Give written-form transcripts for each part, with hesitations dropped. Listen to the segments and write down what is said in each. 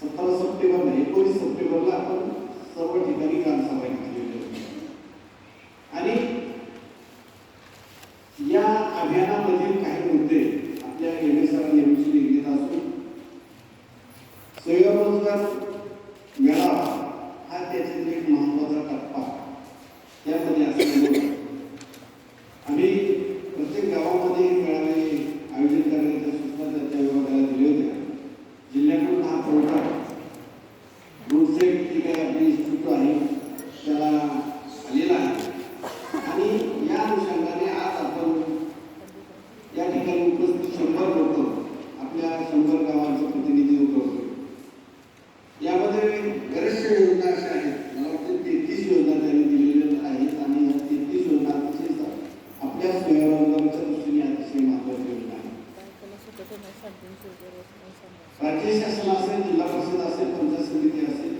17 सप्टेंबरला 19 सप्टेंबरला आपण सर्व ठिकाणी ग्रामसभा घेतलेली होती आणि या अभियानामधील काही मुद्दे आपल्या सरांनी घेत असून स्वयंरोजगार मेळावा हा त्याच्यातील एक महत्वाचा टप्पा त्यामध्ये असल्यामुळे आम्ही प्रत्येक गावामध्ये मेळावे आयोजित करण्याच्या सूचना त्याच्या विभागाला दिल्या होत्या. जिल्ह्यातून हा पुरवठा रोडसेट जी काही आपली इन्स्टिट्यूट आहे त्याला आलेला आहे आणि या अनुषंगाने आज आपण या ठिकाणी उपस्थित 100 लोक आपल्या 100 गावांचं प्रतिनिधित्व करतो. यामध्ये बरेचशा योजना अशा आहेत, मला वाटतं 33 योजना त्यांनी दिलेल्या आहेत आणि या 33 योजना अतिशय आपल्या स्वयंरोजगाराच्या दृष्टीने अतिशय महत्त्वाची योजना आहे. राज्य शासन असेल, जिल्हा परिषद असेल, पंचायत समिती असेल,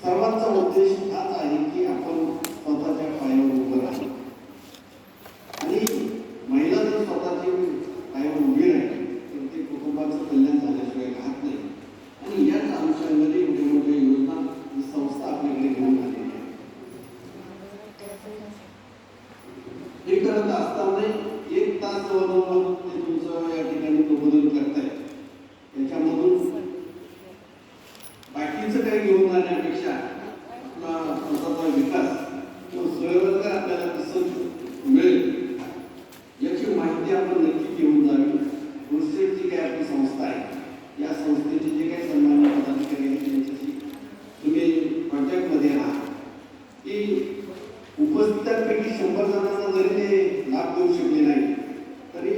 सर्वांचा उद्देश हाच आहे की आपण स्वतःच्या पायावर उभं राहावं आणि महिला जर स्वतःच्या पायावर उभी राहिली तर ते कुटुंबाचं कल्याण झाल्याशिवाय राहत नाही आणि याच अनुषंगाने एवढ्या मोठ्या योजना ही संस्था आपल्याकडे घेऊन आलेली आहे. हे करत असताना 1 तास जवळजवळ ते तुमचं या ठिकाणी प्रबोधन करताय. याच्यामधून बाकीचं काही घेऊन जाण्यापेक्षा आपला स्वतःचा विकास किंवा स्वयंरोजगार आपल्याला कसं मिळेल याची माहिती आपण नक्की घेऊन जावी. रोडसेट जी काही आपली संस्था आहे या संस्थेचे जे काही सन्मान्य पदाधिकारी आहेत त्यांच्याशी तुम्ही कॉन्टॅक्टमध्ये राहा की उपस्थितांपैकी 100 जणांना जरी ते लाभ देऊ शकले नाही तरी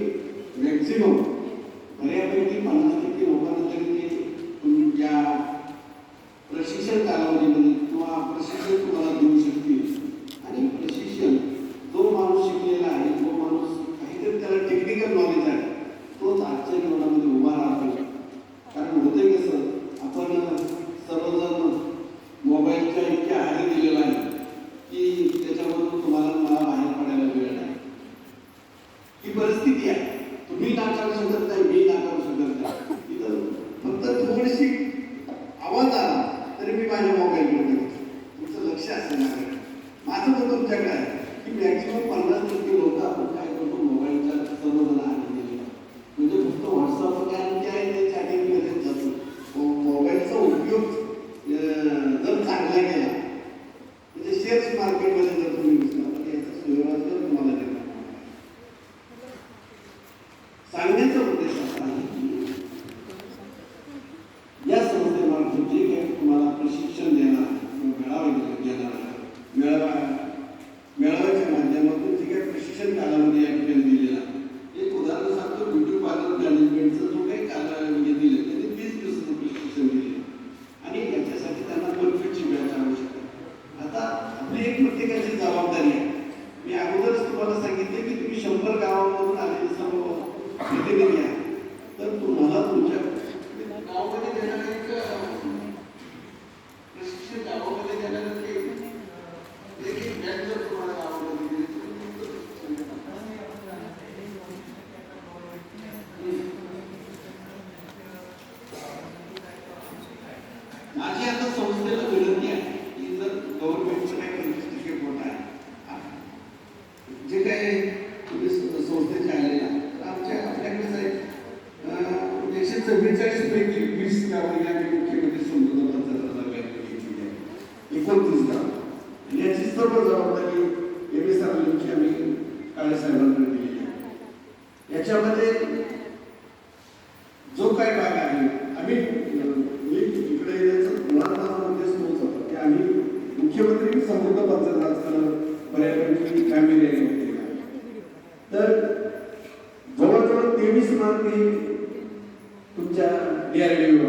मॅक्झिमम बऱ्यापैकी 50% लोकांना तरी ते तुमच्या प्रशिक्षण कालावधीमध्ये किंवा प्रशिक्षण तुम्हाला देऊ शकतील आणि प्रशिक्षण जो माणूस शिकलेला आहे, जो माणूस काहीतरी त्याला टेक्निकल नॉलेज आहे तोच आजच्या जीवनामध्ये उभा राहतो. कारण होतंय कसं, आपण सर्वजण मोबाईलच्या इतक्या आहारी दिलेला आहे की त्याच्यामधून तुम्हाला मला बाहेर पडायला वेळ नाही. ही परिस्थिती आहे. तुम्ही नाकारू शकत नाही, मी नाकारू शकत नाही. इथं फक्त थोडीशी आवाज आला तरी मी माझ्या मोबाईलकडे बघतो. तुमचं लक्ष असेल माझ्याकडे. माझं तर तुमच्याकडे आहे की मॅक्झिमम 50% लोक आपण काय करतो मोबाईलच्या सर्वजण आहारी दिलेला म्हणजे फक्त व्हॉट्सअप काय आहे ते चॅटिंगमध्ये जातो. मोबाईलचा उपयोग जर चांगला केला म्हणजे शेअर्स मार्केटमध्ये जर तुम्ही घुसला तर याचा स्वयंरोजगार तुम्हाला देणार. सांगण्याचा उद्देश असा आहे की या संस्थेमार्फत जे काही तुम्हाला प्रशिक्षण देणार मेळावे घेणार मेळाव्याच्या माध्यमातून जे काही प्रशिक्षण कालावधी या ठिकाणी दिलेला एक उदाहरण सांगतो. ब्युटी पार्लर मॅनेजमेंटचं जो काही कालावधी दिलं त्यांनी 30 दिवसाचं प्रशिक्षण दिले आणि याच्यासाठी त्यांना परफेक्टची बॅच आवश्यक आहे. आता आपली एक प्रत्येकाची जबाबदारी आहे. मी अगोदरच तुम्हाला सांगितले की तुम्ही 100 गावांमधून आलेले सर्व प्रतिनिधी आहे तर तुम्हाला तुमच्या गावामध्ये देणारे प्रशिक्षण गावामध्ये देणारे एक बॅच जर तुम्हाला गावामध्ये दिली माझी आता संस्थेला विनंती आहे की जर गव्हर्नमेंटचं काही सर्टिफिकेट होत आहे जे काही तुम्ही संस्थेचे आलेले आहे तर आपल्याकडे साहेब 144 पैकी 20 गावं या मुख्यमंत्री समृद्ध पंचायत घेतलेली आहे. 29 गाव आणि याची सर्व जबाबदारी सरांची आम्ही काळे साहेबांकडे दिलेली आहे. याच्यामध्ये जो काय भाग आहे आम्ही इकडे येण्याचा मुळात उद्देश तोच होता की आम्ही मुख्यमंत्री समृद्ध पंचायत राजकारण बऱ्यापैकी कामगिरी केली आहे. तर जवळजवळ 23 मार्क तुमच्या DRDO